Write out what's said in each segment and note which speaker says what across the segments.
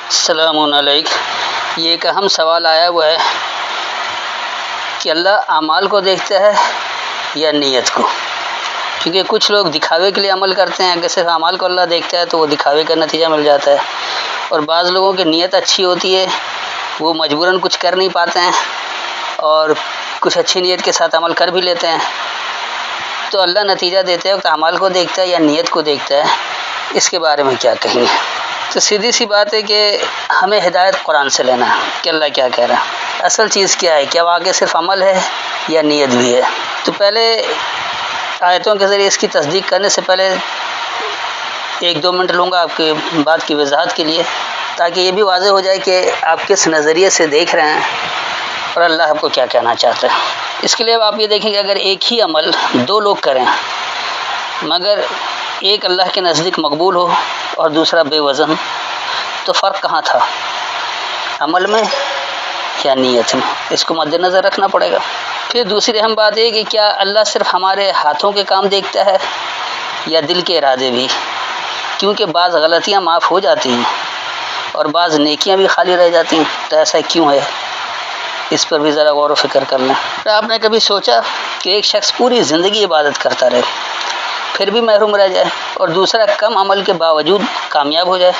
Speaker 1: السلام علیکم۔ یہ ایک اہم سوال آیا ہوا ہے کہ اللہ اعمال کو دیکھتا ہے یا نیت کو، کیونکہ کچھ لوگ دکھاوے کے لیے عمل کرتے ہیں، اگر صرف اعمال کو اللہ دیکھتا ہے تو وہ دکھاوے کا نتیجہ مل جاتا ہے، اور بعض لوگوں کی نیت اچھی ہوتی ہے، وہ مجبوراً کچھ کر نہیں پاتے ہیں اور کچھ اچھی نیت کے ساتھ عمل کر بھی لیتے ہیں، تو اللہ نتیجہ دیتے وقت اعمال کو دیکھتا ہے یا نیت کو دیکھتا ہے، اس کے بارے میں کیا کہیں گے؟ تو سیدھی سی بات ہے کہ ہمیں ہدایت قرآن سے لینا ہے کہ اللہ کیا کہہ رہا ہے، اصل چیز کیا ہے، کیا واقعی صرف عمل ہے یا نیت بھی ہے؟ تو پہلے آیتوں کے ذریعے اس کی تصدیق کرنے سے پہلے 1-2 منٹ لوں گا آپ کی بات کی وضاحت کے لیے، تاکہ یہ بھی واضح ہو جائے کہ آپ کس نظریے سے دیکھ رہے ہیں اور اللہ آپ کو کیا کہنا چاہتا ہے۔ اس کے لیے آپ یہ دیکھیں کہ اگر ایک ہی عمل 2 لوگ کریں مگر ایک اللہ کے نزدیک مقبول ہو اور دوسرا بے وزن، تو فرق کہاں تھا، عمل میں یا نیت میں؟ اس کو مد نظر رکھنا پڑے گا۔ پھر دوسری اہم بات یہ کہ کیا اللہ صرف ہمارے ہاتھوں کے کام دیکھتا ہے یا دل کے ارادے بھی؟ کیونکہ بعض غلطیاں معاف ہو جاتی ہیں اور بعض نیکیاں بھی خالی رہ جاتی ہیں، تو ایسا کیوں ہے؟ اس پر بھی ذرا غور و فکر کر لیں۔ آپ نے کبھی سوچا کہ ایک شخص پوری زندگی عبادت کرتا رہے پھر بھی محروم رہ جائے اور دوسرا کم عمل کے باوجود کامیاب ہو جائے؟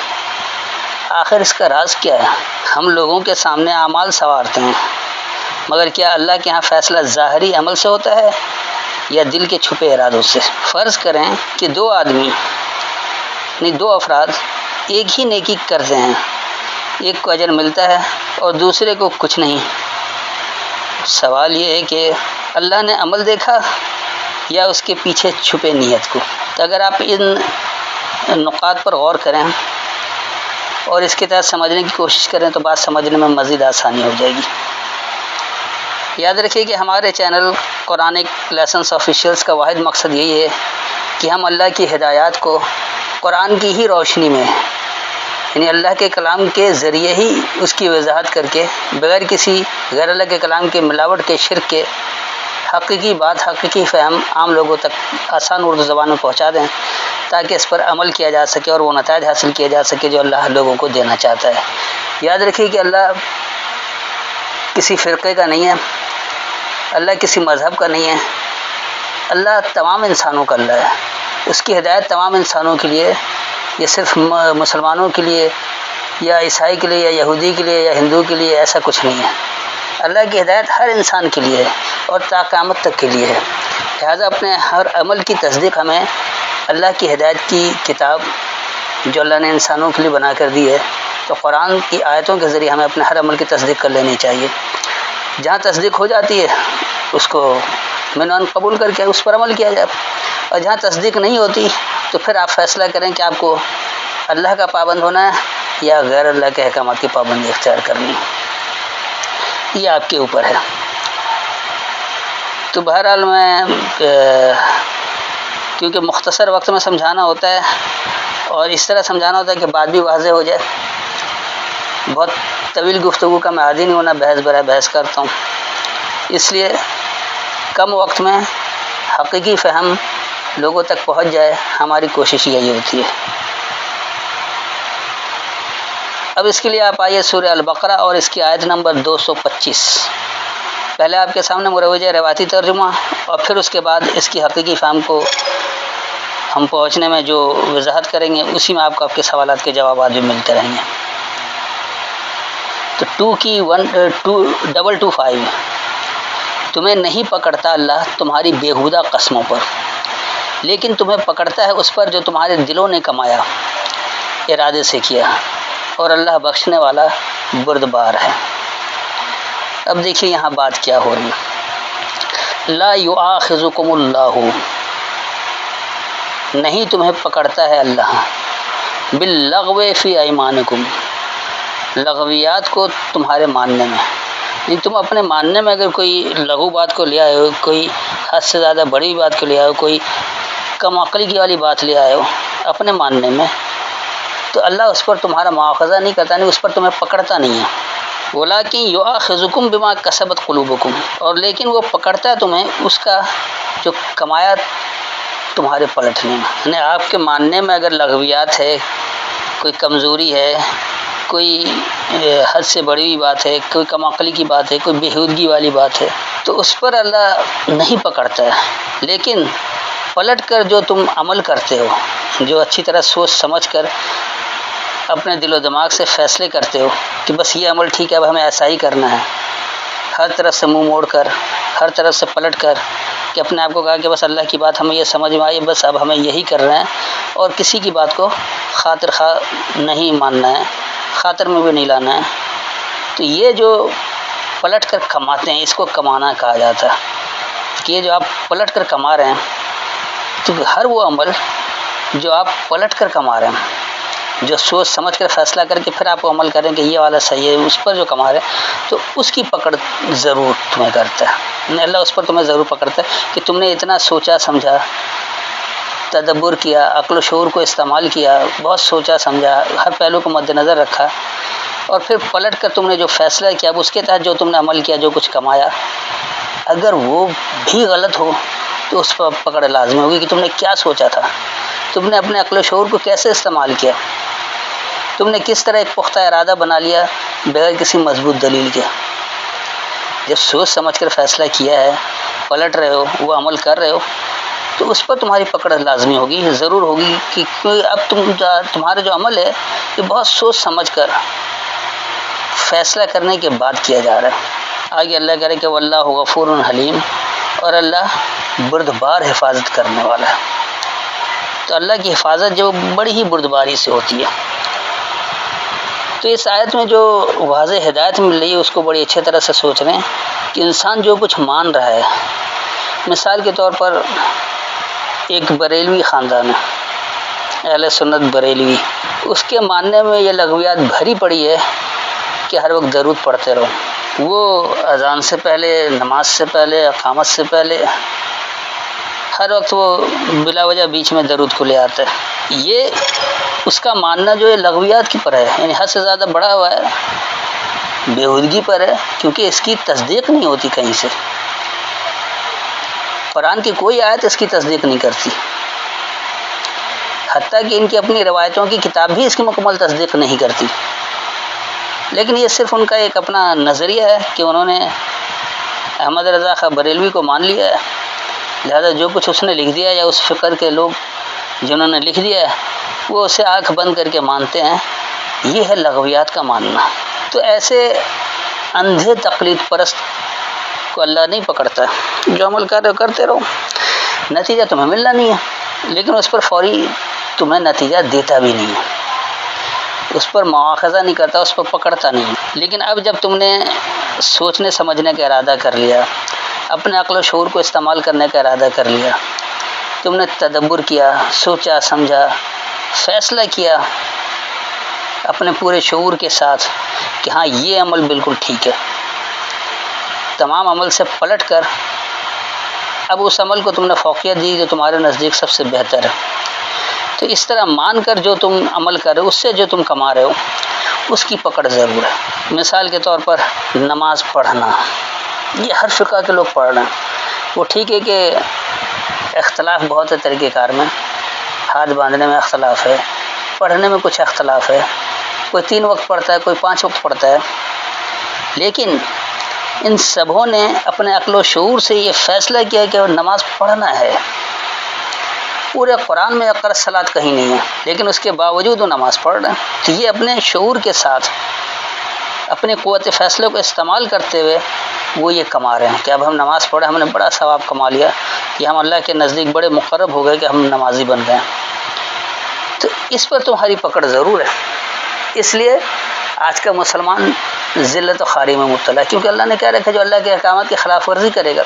Speaker 1: آخر اس کا راز کیا ہے؟ ہم لوگوں کے سامنے اعمال سنوارتے ہیں، مگر کیا اللہ کے ہاں فیصلہ ظاہری عمل سے ہوتا ہے یا دل کے چھپے ارادوں سے؟ فرض کریں کہ 2 افراد ایک ہی نیکی کرتے ہیں، ایک کو اجر ملتا ہے اور دوسرے کو کچھ نہیں۔ سوال یہ ہے کہ اللہ نے عمل دیکھا یا اس کے پیچھے چھپے نیت کو؟ تو اگر آپ ان نقاط پر غور کریں اور اس کے تحت سمجھنے کی کوشش کریں تو بات سمجھنے میں مزید آسانی ہو جائے گی۔ یاد رکھیے کہ ہمارے چینل قرآنک لیسنس آفیشیلز کا واحد مقصد یہی ہے کہ ہم اللہ کی ہدایات کو قرآن کی ہی روشنی میں، یعنی اللہ کے کلام کے ذریعے ہی اس کی وضاحت کر کے، بغیر کسی غیر اللہ کے کلام کے ملاوٹ کے، شرک کے، حقیقی بات، حقیقی فہم عام لوگوں تک آسان اردو زبان میں پہنچا دیں، تاکہ اس پر عمل کیا جا سکے اور وہ نتائج حاصل کیا جا سکے جو اللہ لوگوں کو دینا چاہتا ہے۔ یاد رکھیے کہ اللہ کسی فرقے کا نہیں ہے، اللہ کسی مذہب کا نہیں ہے، اللہ تمام انسانوں کا اللہ ہے۔ اس کی ہدایت تمام انسانوں کے لیے، یہ صرف مسلمانوں کے لیے یا عیسائی کے لیے یا یہودی کے لیے یا ہندو کے لیے ایسا کچھ نہیں ہے۔ اللہ کی ہدایت ہر انسان کے لیے ہے اور تا قیامت تک کے لیے ہے۔ لہٰذا اپنے ہر عمل کی تصدیق ہمیں اللہ کی ہدایت کی کتاب جو اللہ نے انسانوں کے لیے بنا کر دی ہے، تو قرآن کی آیتوں کے ذریعے ہمیں اپنے ہر عمل کی تصدیق کر لینی چاہیے۔ جہاں تصدیق ہو جاتی ہے اس کو منعن قبول کر کے اس پر عمل کیا جائے، اور جہاں تصدیق نہیں ہوتی تو پھر آپ فیصلہ کریں کہ آپ کو اللہ کا پابند ہونا ہے یا غیر اللہ کے احکامات کی پابندی اختیار کرنی ہے، یہ آپ کے اوپر ہے۔ تو بہرحال میں کیونکہ مختصر وقت میں سمجھانا ہوتا ہے اور اس طرح سمجھانا ہوتا ہے کہ بات بھی واضح ہو جائے، بہت طویل گفتگو کا میں عادی نہیں ہونا، بحث برائے بحث کرتا ہوں، اس لیے کم وقت میں حقیقی فہم لوگوں تک پہنچ جائے، ہماری کوشش یہی ہوتی ہے۔ اب اس کے لیے آپ آئیے سورہ البقرہ اور اس کی آیت نمبر 225۔ پہلے آپ کے سامنے مروجہ روایتی ترجمہ اور پھر اس کے بعد اس کی حقیقی فہم کو ہم پہنچنے میں جو وضاحت کریں گے، اسی میں آپ کو آپ کے سوالات کے جوابات بھی ملتے رہیں گے۔ تو 225، تمہیں نہیں پکڑتا اللہ تمہاری بیہودہ قسموں پر، لیکن تمہیں پکڑتا ہے اس پر جو تمہارے دلوں نے کمایا، ارادے سے کیا، اور اللہ بخشنے والا بردبار ہے۔ اب دیکھیے یہاں بات کیا ہو رہی ہے۔ لا یؤاخذکم اللہ، نہیں تمہیں پکڑتا ہے اللہ، باللغو فی ایمانکم، لغویات کو تمہارے ماننے میں، یعنی تم اپنے ماننے میں اگر کوئی لغو بات کو لے آئے ہو، کوئی حد سے زیادہ بڑی بات کو لے آئے ہو، کوئی کم عقلی کی والی بات لے آئے ہو اپنے ماننے میں، تو اللہ اس پر تمہارا مواخذہ نہیں کرتا، نہیں اس پر تمہیں پکڑتا نہیں ہے۔ وَلَٰكِن يُؤَاخِذُكُم بِمَا كَسَبَتْ قُلُوبُكُم، اور لیکن وہ پکڑتا ہے تمہیں اس کا جو کمایا تمہارے پلٹنے میں، یعنی آپ کے ماننے میں اگر لغویات ہے، کوئی کمزوری ہے، کوئی حد سے بڑی ہوئی بات ہے، کوئی کم عقلی کی بات ہے، کوئی بےہودگی والی بات ہے، تو اس پر اللہ نہیں پکڑتا ہے، لیکن پلٹ کر جو تم عمل کرتے ہو، جو اچھی طرح سوچ سمجھ کر اپنے دل و دماغ سے فیصلے کرتے ہو کہ بس یہ عمل ٹھیک ہے، اب ہمیں ایسا ہی کرنا ہے، ہر طرف سے منہ موڑ کر، ہر طرف سے پلٹ کر کہ اپنے آپ کو کہا کہ بس اللہ کی بات ہمیں یہ سمجھ میں آئی، بس اب ہمیں یہی کر رہے ہیں اور کسی کی بات کو خاطر خواہ نہیں ماننا ہے، خاطر میں بھی نہیں لانا ہے، تو یہ جو پلٹ کر کماتے ہیں اس کو کمانا کہا جاتا ہے کہ یہ جو آپ پلٹ کر کما رہے ہیں، تو ہر وہ عمل جو آپ پلٹ کر کما رہے ہیں، جو سوچ سمجھ کر فیصلہ کر کے پھر آپ کو عمل کریں کہ یہ والا صحیح ہے، اس پر جو کما رہے ہیں تو اس کی پکڑ ضرور تمہیں کرتا ہے، اللہ اس پر تمہیں ضرور پکڑتا ہے کہ تم نے اتنا سوچا سمجھا، تدبر کیا، عقل و شعور کو استعمال کیا، بہت سوچا سمجھا، ہر پہلو کو مد نظر رکھا، اور پھر پلٹ کر تم نے جو فیصلہ کیا اب اس کے تحت جو تم نے عمل کیا، جو کچھ کمایا، اگر وہ بھی غلط ہو تو اس پر پکڑ لازمی ہوگی کہ تم نے کیا سوچا تھا، تم نے اپنے عقل و شعور کو کیسے استعمال کیا، تم نے کس طرح ایک پختہ ارادہ بنا لیا بغیر کسی مضبوط دلیل کے۔ جب سوچ سمجھ کر فیصلہ کیا ہے، پلٹ رہے ہو، وہ عمل کر رہے ہو، تو اس پر تمہاری پکڑ لازمی ہوگی، ضرور ہوگی، کہ اب تمہارا جو عمل ہے یہ بہت سوچ سمجھ کر فیصلہ کرنے کے بعد کیا جا رہا ہے۔ آگے اللہ کہہ رہے کہ واللہ غفور حلیم، اور اللہ بردبار حفاظت کرنے والا ہے، تو اللہ کی حفاظت جو بڑی ہی بردباری سے ہوتی ہے۔ تو اس آیت میں جو واضح ہدایت مل رہی ہے اس کو بڑی اچھی طرح سے سوچ رہے ہیں کہ انسان جو کچھ مان رہا ہے، مثال کے طور پر ایک بریلوی خاندان ہے، اہل سنت بریلوی، اس کے ماننے میں یہ لغویات بھری پڑی ہے کہ ہر وقت درود پڑھتے رہو، وہ اذان سے پہلے، نماز سے پہلے، اقامت سے پہلے ہر وقت وہ بلا وجہ بیچ میں درود کو لے آتا ہے۔ یہ اس کا ماننا جو ہے لغویات کی پر ہے، یعنی حد سے زیادہ بڑا ہوا ہے، بےہودگی پر ہے، کیونکہ اس کی تصدیق نہیں ہوتی کہیں سے، قرآن کی کوئی آیت اس کی تصدیق نہیں کرتی، حتیٰ کہ ان کی اپنی روایتوں کی کتاب بھی اس کی مکمل تصدیق نہیں کرتی، لیکن یہ صرف ان کا ایک اپنا نظریہ ہے کہ انہوں نے احمد رضا خاں بریلوی کو مان لیا ہے، لہذا جو کچھ اس نے لکھ دیا یا اس فکر کے لوگ جنہوں نے لکھ دیا ہے وہ اسے آنکھ بند کر کے مانتے ہیں، یہ ہے لغویات کا ماننا۔ تو ایسے اندھے تقلید پرست کو اللہ نہیں پکڑتا، جو عمل کر رہے ہو کرتے رہو، نتیجہ تمہیں ملنا نہیں ہے، لیکن اس پر فوری تمہیں نتیجہ دیتا بھی نہیں ہے، اس پر مواخذہ نہیں کرتا، اس پر پکڑتا نہیں۔ لیکن اب جب تم نے سوچنے سمجھنے کا ارادہ کر لیا، اپنے عقل و شعور کو استعمال کرنے کا ارادہ کر لیا، تم نے تدبر کیا، سوچا سمجھا، فیصلہ کیا اپنے پورے شعور کے ساتھ کہ ہاں یہ عمل بالکل ٹھیک ہے، تمام عمل سے پلٹ کر اب اس عمل کو تم نے فوقیت دی جو تمہارے نزدیک سب سے بہتر ہے، تو اس طرح مان کر جو تم عمل کر رہے ہو، اس سے جو تم کما رہے ہو، اس کی پکڑ ضرور ہے۔ مثال کے طور پر نماز پڑھنا، یہ ہر فقہ کے لوگ پڑھ رہے ہیں، وہ ٹھیک ہے کہ اختلاف بہت ہے طریقہ کار میں، ہاتھ باندھنے میں اختلاف ہے، پڑھنے میں کچھ اختلاف ہے، کوئی 3 وقت پڑھتا ہے، کوئی 5 وقت پڑھتا ہے، لیکن ان سبوں نے اپنے عقل و شعور سے یہ فیصلہ کیا کہ نماز پڑھنا ہے۔ پورے قرآن میں اقرأ الصلاۃ کہیں نہیں ہے، لیکن اس کے باوجود وہ نماز پڑھ رہے ہیں، تو یہ اپنے شعور کے ساتھ اپنی قوت فیصلے کو استعمال کرتے ہوئے وہ یہ کما رہے ہیں کہ اب ہم نماز پڑھیں، ہم نے بڑا ثواب کما لیا، کہ ہم اللہ کے نزدیک بڑے مقرب ہو گئے کہ ہم نمازی بن گئے ہیں۔ تو اس پر تمہاری پکڑ ضرور ہے، اس لیے آج کا مسلمان ذلت و خواری میں مبتلا ہے، کیونکہ اللہ نے کہہ رکھا جو اللہ کے احکامات کی خلاف ورزی کرے گا،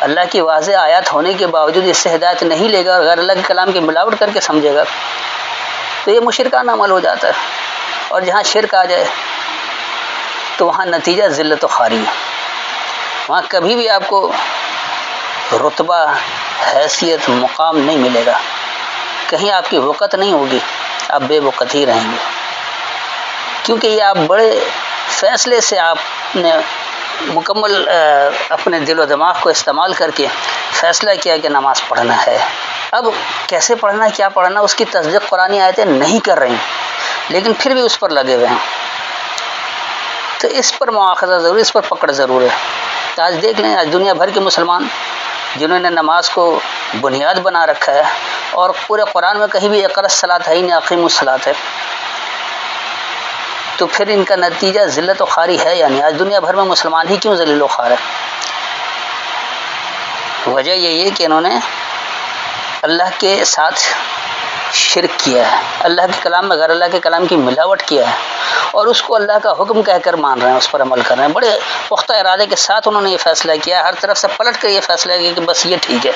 Speaker 1: اللہ کی واضح آیات ہونے کے باوجود اس سے ہدایت نہیں لے گا اور غیر اللہ کے کلام کی ملاوٹ کر کے سمجھے گا، تو یہ مشرکانہ عمل ہو جاتا ہے، اور جہاں شرک آ جائے تو وہاں نتیجہ ذلت و خواری ہے، وہاں کبھی بھی آپ کو رتبہ، حیثیت، مقام نہیں ملے گا، کہیں آپ کی وقت نہیں ہوگی، آپ بے وقت ہی رہیں گے، کیونکہ یہ آپ بڑے فیصلے سے آپ نے مکمل اپنے دل و دماغ کو استعمال کر کے فیصلہ کیا کہ نماز پڑھنا ہے۔ اب کیسے پڑھنا ہے، کیا پڑھنا، اس کی تصدیق قرآنی آیتیں نہیں کر رہی، لیکن پھر بھی اس پر لگے ہوئے ہیں. تو اس پر مواخذہ ضرور، اس پر پکڑ ضرور ہے. تو آج دیکھ لیں، آج دنیا بھر کے مسلمان جنہوں نے نماز کو بنیاد بنا رکھا ہے، اور پورے قرآن میں کہیں بھی اقرأ الصلاۃ ہے ہی نہیں، اقیموا الصلاۃ ہے، تو پھر ان کا نتیجہ ذلت و خواری ہے. یعنی آج دنیا بھر میں مسلمان ہی کیوں ذلیل و خوار ہے؟ وجہ یہی ہے کہ انہوں نے اللہ کے ساتھ شرک کیا ہے، اللہ کے کلام میں غیر اللہ کے کلام کی ملاوٹ کیا ہے، اور اس کو اللہ کا حکم کہہ کر مان رہے ہیں، اس پر عمل کر رہے ہیں. بڑے پختہ ارادے کے ساتھ انہوں نے یہ فیصلہ کیا، ہر طرف سے پلٹ کر یہ فیصلہ کیا کہ بس یہ ٹھیک ہے.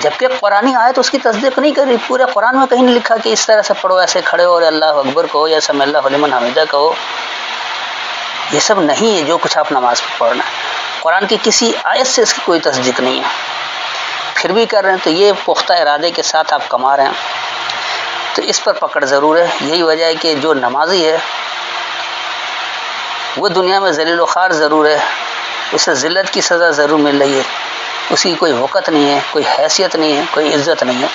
Speaker 1: جبکہ قرآنی آیت اس کی تصدیق نہیں کر رہی. پورے قرآن میں کہیں نہیں لکھا کہ اس طرح سے پڑھو، ایسے کھڑے ہو اور اللہ اکبر کہو یا سمع اللہ لمن حمدہ کہو. یہ سب نہیں ہے جو کچھ آپ نماز میں پڑھنا ہے. قرآن کی کسی آیت سے اس کی کوئی تصدیق نہیں ہے، پھر بھی کر رہے ہیں. تو یہ پختہ ارادے کے ساتھ آپ کما رہے ہیں. تو اس پر پکڑ ضرور ہے. یہی وجہ ہے کہ جو نمازی ہے وہ دنیا میں ذلیل و خوار ضرور ہے، اسے ذلت کی سزا ضرور مل رہی ہے، اس کی کوئی وقت نہیں ہے، کوئی حیثیت نہیں ہے، کوئی عزت نہیں ہے.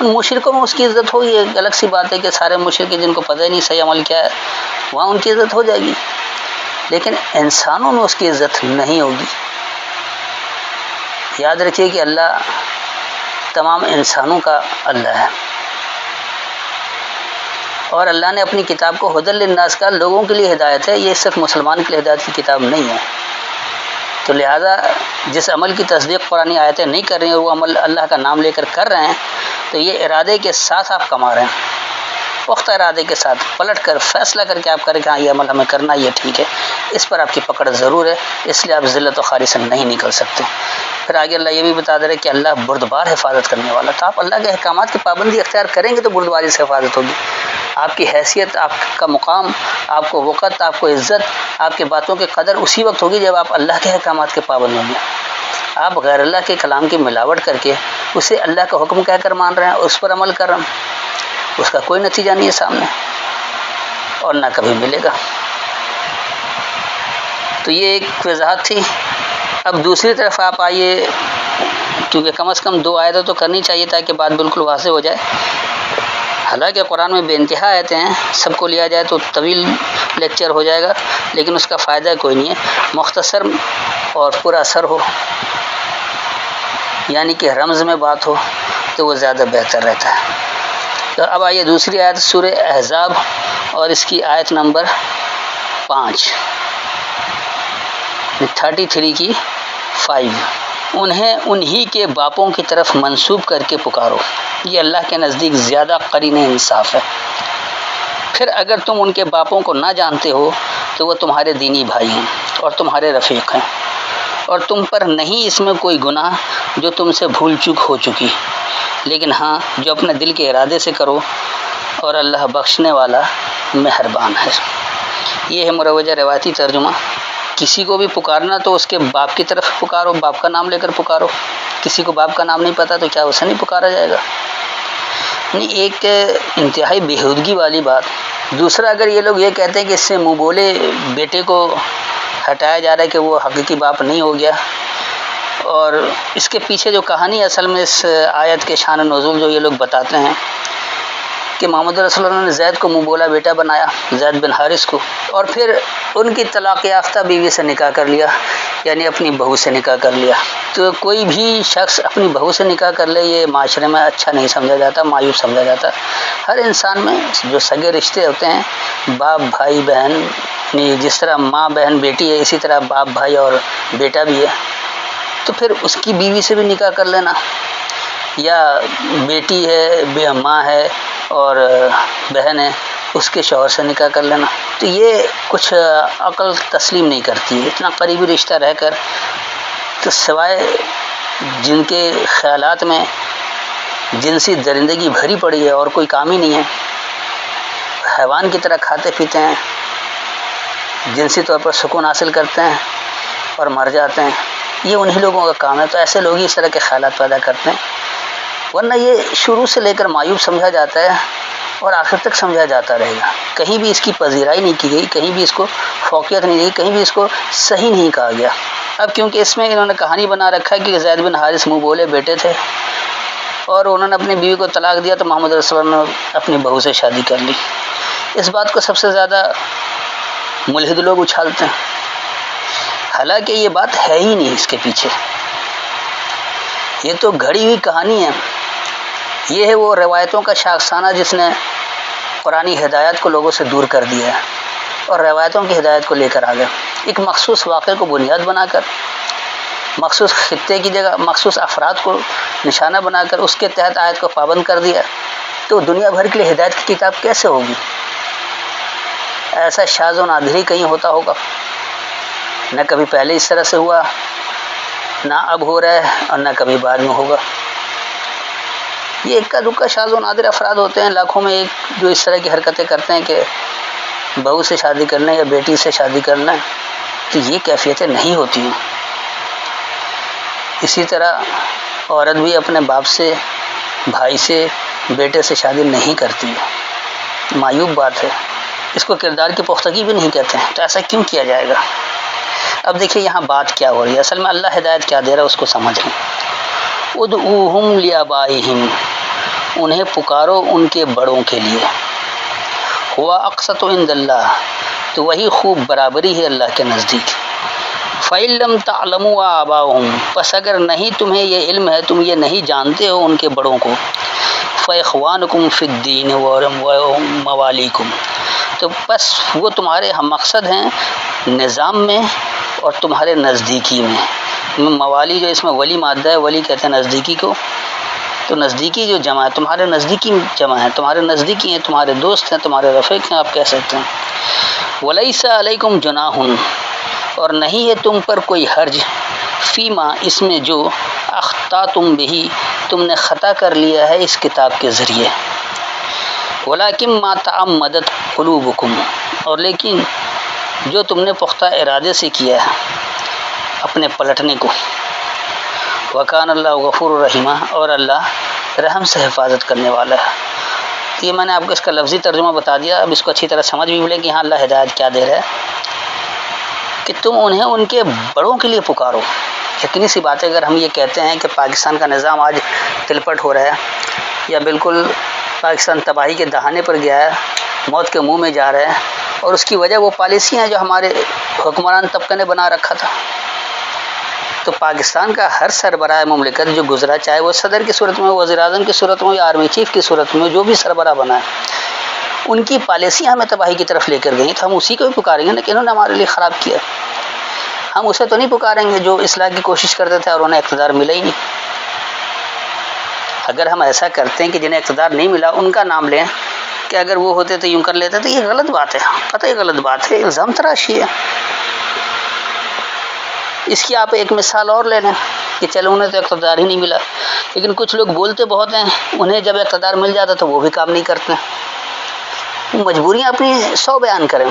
Speaker 1: ان مشرکوں میں اس کی عزت ہوگی، ایک الگ سی بات ہے کہ سارے مشرک جن کو پتہ ہی نہیں صحیح عمل کیا ہے وہاں ان کی عزت ہو جائے گی، لیکن انسانوں میں اس کی عزت نہیں ہوگی. یاد رکھیے کہ اللہ تمام انسانوں کا اللہ ہے، اور اللہ نے اپنی کتاب کو ہدی للناس کا لوگوں کے لیے ہدایت ہے، یہ صرف مسلمان کے لیے ہدایت کی کتاب نہیں ہے. تو لہٰذا جس عمل کی تصدیق قرآنی آیتیں نہیں کر رہی ہیں اور وہ عمل اللہ کا نام لے کر کر رہے ہیں، تو یہ ارادے کے ساتھ آپ کما رہے ہیں، پختہ ارادے کے ساتھ پلٹ کر فیصلہ کر کے آپ کریں کہ ہاں یہ عمل ہمیں کرنا، یہ ٹھیک ہے. اس پر آپ کی پکڑ ضرور ہے، اس لیے آپ ذلت و خواری سے نہیں نکل سکتے. پھر آگے اللہ یہ بھی بتا دے رہے کہ اللہ بردبار حفاظت کرنے والا. تو آپ اللہ کے احکامات کی پابندی اختیار کریں گے تو بردباری سے حفاظت ہوگی. آپ کی حیثیت، آپ کا مقام، آپ کو وقت، آپ کو عزت، آپ کے باتوں کی قدر اسی وقت ہوگی جب آپ اللہ کے احکامات کے پابند ہوں گے. آپ غیر اللہ کے کلام کی ملاوٹ کر کے اسے اللہ کا حکم کہہ کر مان رہے ہیں اور اس پر عمل کر رہے ہیں، اس کا کوئی نتیجہ نہیں ہے سامنے اور نہ کبھی ملے گا. تو یہ ایک وضاحت تھی. اب دوسری طرف آپ آئیے، کیونکہ کم از کم 2 آیتیں تو کرنی چاہیے تاکہ بات بالکل واضح ہو جائے. حالانکہ قرآن میں بے انتہا آیتیں ہیں، سب کو لیا جائے تو طویل لیکچر ہو جائے گا، لیکن اس کا فائدہ کوئی نہیں ہے. مختصر اور پورا اثر ہو، یعنی کہ رمز میں بات ہو، تو وہ زیادہ بہتر رہتا ہے. تو اب آئیے دوسری آیت سورہ احزاب اور اس کی آیت نمبر 5، 33 کی 5. انہی کے باپوں کی طرف منسوب کر کے پکارو، یہ اللہ کے نزدیک زیادہ قرین انصاف ہے. پھر اگر تم ان کے باپوں کو نہ جانتے ہو تو وہ تمہارے دینی بھائی ہیں اور تمہارے رفیق ہیں، اور تم پر نہیں اس میں کوئی گناہ جو تم سے بھول چوک ہو چکی، لیکن ہاں جو اپنے دل کے ارادے سے کرو، اور اللہ بخشنے والا مہربان ہے. یہ ہے مروجہ روایتی ترجمہ. کسی کو بھی پکارنا تو اس کے باپ کی طرف پکارو، باپ کا نام لے کر پکارو. کسی کو باپ کا نام نہیں پتہ تو کیا اسے نہیں پکارا جائے گا؟ نہیں، ایک انتہائی بےہودگی والی بات. دوسرا، اگر یہ لوگ یہ کہتے ہیں کہ اس سے منہ بولے بیٹے کو ہٹایا جا رہا ہے کہ وہ حقیقی باپ نہیں ہو گیا، اور اس کے پیچھے جو کہانی اصل میں اس آیت کے شان نزول جو یہ لوگ بتاتے ہیں کہ محمد رسول اللہ نے زید کو منہ بولا بیٹا بنایا، زید بن حارث کو، اور پھر ان کی طلاق یافتہ بیوی سے نکاح کر لیا، یعنی اپنی بہو سے نکاح کر لیا. تو کوئی بھی شخص اپنی بہو سے نکاح کر لے یہ معاشرے میں اچھا نہیں سمجھا جاتا، معیوب سمجھا جاتا. ہر انسان میں جو سگے رشتے ہوتے ہیں، باپ بھائی بہن، یعنی جس طرح ماں بہن بیٹی ہے اسی طرح باپ بھائی اور بیٹا بھی ہے. تو پھر اس کی بیوی سے بھی نکاح کر لینا، یا بیٹی ہے، ماں ہے اور بہن ہے، اس کے شوہر سے نکاح کر لینا. تو یہ کچھ عقل تسلیم نہیں کرتی. اتنا قریبی رشتہ رہ کر تو سوائے جن کے خیالات میں جنسی درندگی بھری پڑی ہے اور کوئی کام ہی نہیں ہے، حیوان کی طرح کھاتے پیتے ہیں، جنسی طور پر سکون حاصل کرتے ہیں اور مر جاتے ہیں، یہ انہی لوگوں کا کام ہے. تو ایسے لوگ ہی اس طرح کے خیالات پیدا کرتے ہیں، ورنہ یہ شروع سے لے کر معیوب سمجھا جاتا ہے اور آخر تک سمجھا جاتا رہے گا. کہیں بھی اس کی پذیرائی نہیں کی گئی، کہیں بھی اس کو فوقیت نہیں دی، کہیں بھی اس کو صحیح نہیں کہا گیا. اب کیونکہ اس میں انہوں نے کہانی بنا رکھا ہے کہ زید بن حارث منہ بولے بیٹے تھے، اور انہوں نے اپنی بیوی کو طلاق دیا تو محمد رسول اللہ نے اپنی بہو سے شادی کر لی۔ اس بات کو سب سے زیادہ ملحد لوگ اچھالتے ہیں، حالانکہ یہ بات ہے ہی نہیں اس کے پیچھے، یہ تو گھڑی ہوئی کہانی ہے۔ یہ ہے وہ روایتوں کا شاخسانہ جس نے قرآنی ہدایت کو لوگوں سے دور کر دیا ہے اور روایتوں کی ہدایت کو لے کر آ گیا، ایک مخصوص واقعے کو بنیاد بنا کر، مخصوص خطے کی جگہ مخصوص افراد کو نشانہ بنا کر اس کے تحت آیت کو پابند کر دیا، تو دنیا بھر کے لیے ہدایت کی کتاب کیسے ہوگی؟ ایسا شاذ و نادر ہی کہیں ہوتا ہوگا، نہ کبھی پہلے اس طرح سے ہوا، نہ اب ہو رہا ہے، اور نہ کبھی بعد میں ہوگا۔ یہ اکا دکا شاذ و نادر افراد ہوتے ہیں، لاکھوں میں ایک، جو اس طرح کی حرکتیں کرتے ہیں کہ بہو سے شادی کرنا یا بیٹی سے شادی کرنا، تو یہ کیفیتیں نہیں ہوتی ہیں۔ اسی طرح عورت بھی اپنے باپ سے، بھائی سے، بیٹے سے شادی نہیں کرتی ہے، معیوب بات ہے، اس کو کردار کی پختگی بھی نہیں کہتے ہیں۔ تو ایسا کیوں کیا جائے گا؟ اب دیکھیے یہاں بات کیا ہو رہی ہے، اصل میں اللہ ہدایت کیا دے رہا ہے اس کو سمجھیں۔ ادعوہم لآبائہم، انہیں پکارو ان کے بڑوں کے لیے، ہوا اقسط عند اللہ، تو وہی خوب برابری ہے اللہ کے نزدیک۔ فَإِن لَّمْ تَعْلَمُوا آبَاءَهُمْ، پس اگر نہیں تمہیں یہ علم ہے، تم یہ نہیں جانتے ہو ان کے بڑوں کو، فَإِخْوَانُكُمْ فِي الدِّينِ وَمَوَالِيكُمْ، تو بس وہ تمہارے ہم مقصد ہیں نظام میں اور تمہارے نزدیکی میں۔ موالی جو اس میں ولی مادہ ہے، ولی کہتے ہیں نزدیکی کو، تو نزدیکی جو جمع ہے، تمہارے نزدیکی جمع ہے، تمہارے نزدیکی ہیں، تمہارے دوست ہیں، تمہارے رفیق ہیں، آپ کہہ سکتے ہیں۔ وَلَيْسَ عَلَيْكُمْ جُنَاحٌ، اور نہیں ہے تم پر کوئی حرج، فیما، اس میں جو اخطأتم بہ، تم نے خطا کر لیا ہے اس کتاب کے ذریعے، وَلَكِن مَا تَعَمَّدَتْ قُلُوبُكُمْ، اور لیکن جو تم نے پختہ ارادے سے کیا ہے اپنے پلٹنے کو، وَكَانَ اللَّهُ غَفُورًا رَحِيمًا، اور اللہ رحم سے حفاظت کرنے والا ہے۔ یہ میں نے آپ کو اس کا لفظی ترجمہ بتا دیا، اب اس کو اچھی طرح سمجھ بھی ملے کہ ہاں اللہ ہدایت کیا دے رہا ہے، کہ تم انہیں ان کے بڑوں کے لیے پکارو۔ یقینی سی بات ہے، اگر ہم یہ کہتے ہیں کہ پاکستان کا نظام آج تلپٹ ہو رہا ہے یا بالکل پاکستان تباہی کے دہانے پر گیا ہے، موت کے منہ میں جا رہا ہے، اور اس کی وجہ وہ پالیسیاں ہیں جو ہمارے حکمران طبقے نے بنا رکھا تھا، تو پاکستان کا ہر سربراہ مملکت جو گزرا، چاہے وہ صدر کی صورت میں، وزیر اعظم کی صورت میں یا آرمی چیف کی صورت میں، جو بھی سربراہ بنا ہے، ان کی پالیسیاں ہمیں تباہی کی طرف لے کر گئی، تو ہم اسی کو بھی پکاریں گے نا کہ انہوں نے ہمارے لیے خراب کیا۔ ہم اسے تو نہیں پکاریں گے جو اصلاح کی کوشش کرتے تھے اور انہیں اقتدار ملا ہی نہیں۔ اگر ہم ایسا کرتے ہیں کہ جنہیں اقتدار نہیں ملا ان کا نام لیں کہ اگر وہ ہوتے تو یوں کر لیتے، تو یہ غلط بات ہے، قطعی غلط بات ہے، الزام تراشی ہے۔ اس کی آپ ایک مثال اور لے لیں کہ چلو انہیں تو اقتدار ہی نہیں ملا، لیکن کچھ لوگ بولتے بہت ہیں، انہیں جب اقتدار مل جاتا تو وہ بھی کام نہیں کرتے، مجبوریاں اپنی 100 بیان کریں۔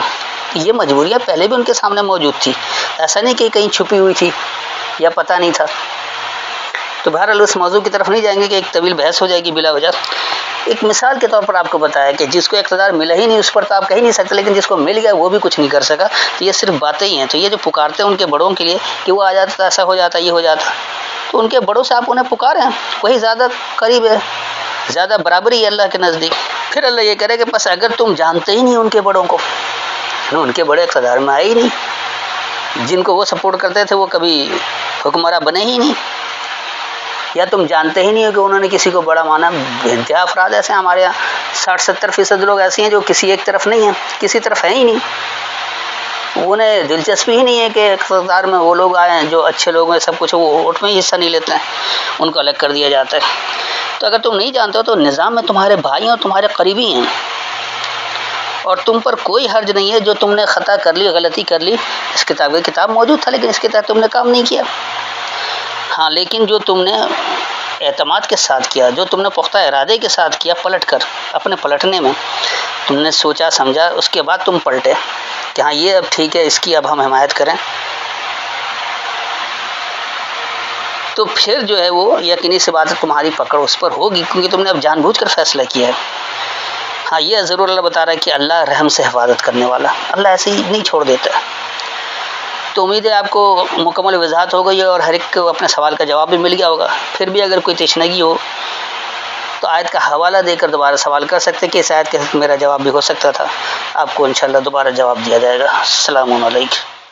Speaker 1: یہ مجبوریاں پہلے بھی ان کے سامنے موجود تھی، ایسا نہیں کہ کہیں چھپی ہوئی تھی یا پتہ نہیں تھا۔ تو بہرحال اس موضوع کی طرف نہیں جائیں گے کہ ایک طویل بحث ہو جائے گی بلا وجہ۔ ایک مثال کے طور پر آپ کو بتایا کہ جس کو اقتدار ملا ہی نہیں اس پر تو آپ کہہ نہیں سکتے، لیکن جس کو مل گیا وہ بھی کچھ نہیں کر سکا، تو یہ صرف باتیں ہی ہیں۔ تو یہ جو پکارتے ہیں ان کے بڑوں کے لیے کہ وہ آ جاتا تو ایسا ہو جاتا، یہ ہو جاتا، تو ان کے بڑوں سے آپ انہیں پکاریں، وہی زیادہ قریب ہے، زیادہ برابری ہے اللہ کے نزدیک۔ پھر اللہ یہ کرے کہ بس اگر تم جانتے ہی نہیں ان کے بڑوں کو، ان کے بڑے اقتدار میں آئے ہی نہیں، جن کو وہ سپورٹ کرتے تھے وہ کبھی حکمراں بنے ہی نہیں، یا تم جانتے ہی نہیں ہو کہ انہوں نے کسی کو بڑا مانا۔ انتہا افراد ایسے ہیں ہمارے یہاں، 60-70% لوگ ایسے ہیں جو کسی ایک طرف نہیں ہیں، کسی طرف ہیں ہی نہیں، انہیں دلچسپی ہی نہیں ہے کہ اقتدار میں وہ لوگ آئے ہیں جو اچھے لوگ ہیں، سب کچھ، وہ ووٹ میں ہی حصہ نہیں لیتے ہیں، ان کو الگ کر دیا جاتا ہے۔ تو اگر تم نہیں جانتے ہو تو نظام میں تمہارے بھائی اور تمہارے قریبی ہیں، اور تم پر کوئی حرج نہیں ہے جو تم نے خطا کر لی، غلطی کر لی، اس کتاب موجود تھا لیکن اس کے تحت تم نے کام نہیں کیا۔ ہاں لیکن جو تم نے اعتماد کے ساتھ کیا، جو تم نے پختہ ارادے کے ساتھ کیا، پلٹ کر اپنے پلٹنے میں تم نے سوچا سمجھا، اس کے بعد تم پلٹے کہ ہاں یہ اب ٹھیک ہے، اس کی اب ہم حمایت کریں، تو پھر جو ہے وہ یقینی سی بات ہے تمہاری پکڑ اس پر ہوگی، کیونکہ تم نے اب جان بوجھ کر فیصلہ کیا ہے۔ ہاں یہ ضرور اللہ بتا رہا ہے کہ اللہ رحم سے حفاظت کرنے والا، اللہ ایسے ہی نہیں چھوڑ دیتا ہے۔ تو امید ہے آپ کو مکمل وضاحت ہو گئی ہے اور ہر ایک کو اپنے سوال کا جواب بھی مل گیا ہوگا۔ پھر بھی اگر کوئی تشنگی ہو تو آیت کا حوالہ دے کر دوبارہ سوال کر سکتے کہ اس آیت کے میرا جواب بھی ہو سکتا تھا. آپ کو انشاءاللہ دوبارہ جواب دیا جائے گا. السلام علیکم.